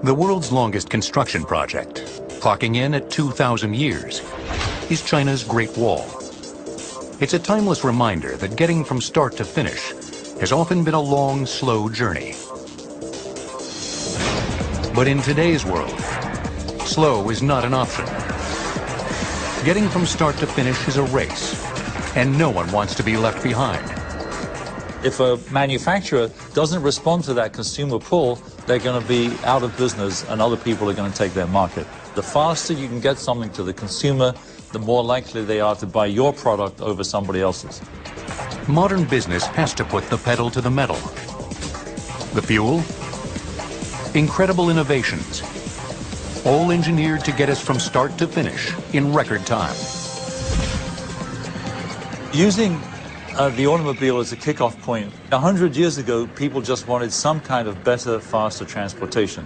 The world's longest construction project, clocking in at 2,000 years, is China's Great Wall. It's a timeless reminder that getting from start to finish has often been a long, slow journey. But in today's world, slow is not an option. Getting from start to finish is a race, and no one wants to be left behind. If a manufacturer doesn't respond to that consumer pull, they're going to be out of business and other people are going to take their market. The faster you can get something to the consumer, the more likely they are to buy your product over somebody else's. Modern business has to put the pedal to the metal. The fuel? Incredible innovations, all engineered to get us from start to finish in record time. Using the automobile as a kickoff point, 100 years ago, people just wanted some kind of better, faster transportation.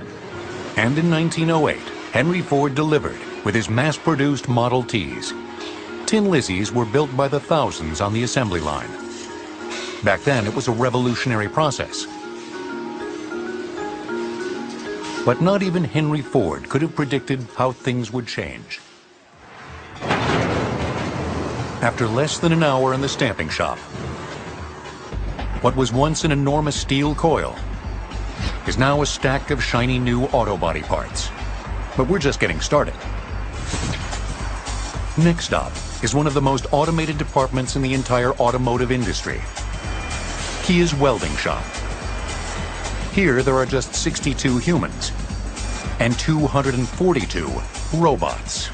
And in 1908, Henry Ford delivered with his mass-produced Model Ts. Tin Lizzies were built by the thousands on the assembly line. Back then, it was a revolutionary process. But not even Henry Ford could have predicted how things would change. After less than an hour in the stamping shop, what was once an enormous steel coil is now a stack of shiny new auto body parts. But we're just getting started. Next up is one of the most automated departments in the entire automotive industry, Kia's welding shop. Here there are just 62 humans and 242 robots.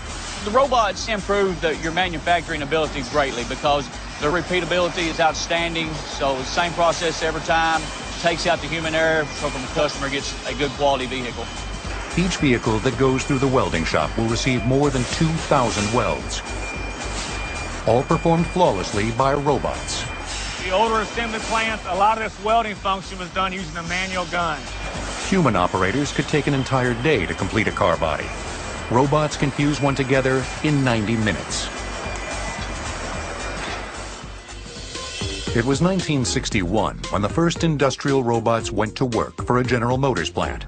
The robots improve your manufacturing abilities greatly because the repeatability is outstanding. So the same process every time, takes out the human error so the customer gets a good quality vehicle. Each vehicle that goes through the welding shop will receive more than 2,000 welds, all performed flawlessly by robots. The older assembly plants, a lot of this welding function was done using a manual gun. Human operators could take an entire day to complete a car body. Robots can fuse one together in 90 minutes. It was 1961 when the first industrial robots went to work for a General Motors plant.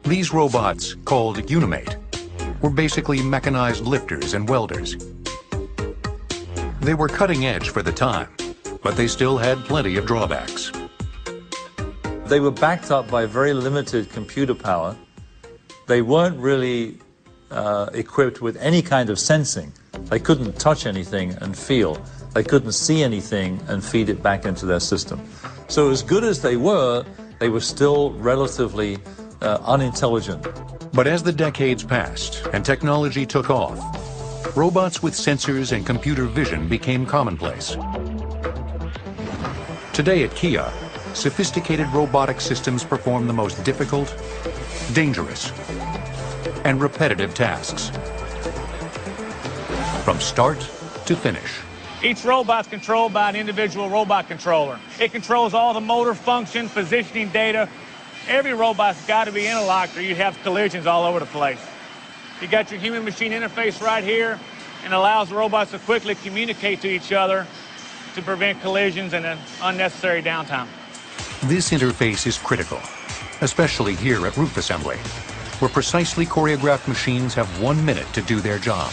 These robots, called Unimate, were basically mechanized lifters and welders. They were cutting edge for the time, but they still had plenty of drawbacks. They were backed up by very limited computer power. They weren't really equipped with any kind of sensing. They couldn't touch anything and feel. They couldn't see anything and feed it back into their system. So as good as they were still relatively unintelligent. But as the decades passed and technology took off, robots with sensors and computer vision became commonplace. Today at Kia, sophisticated robotic systems perform the most difficult, dangerous, and repetitive tasks, from start to finish. Each robot's controlled by an individual robot controller. It controls all the motor function, positioning data. Every robot's got to be interlocked or you'd have collisions all over the place. You got your human-machine interface right here and allows the robots to quickly communicate to each other to prevent collisions and unnecessary downtime. This interface is critical, especially here at roof assembly, where precisely choreographed machines have 1 minute to do their job.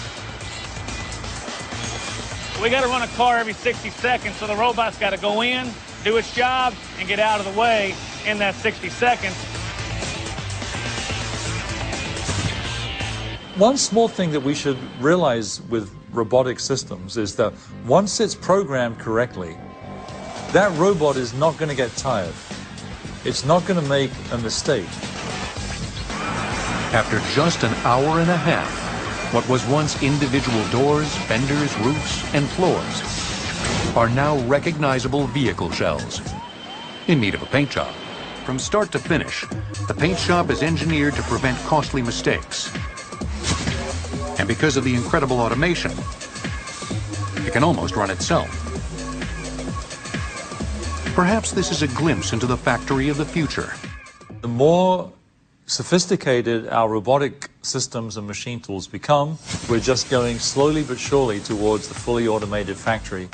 We got to run a car every 60 seconds, so the robot's got to go in, do its job, and get out of the way in that 60 seconds. One small thing that we should realize with robotic systems is that once it's programmed correctly, that robot is not going to get tired. It's not going to make a mistake. After just an hour and a half, what was once individual doors, fenders, roofs, and floors are now recognizable vehicle shells in need of a paint job. From start to finish, the paint shop is engineered to prevent costly mistakes. And because of the incredible automation, it can almost run itself. Perhaps this is a glimpse into the factory of the future. The more sophisticated our robotic systems and machine tools become, we're just going slowly but surely towards the fully automated factory.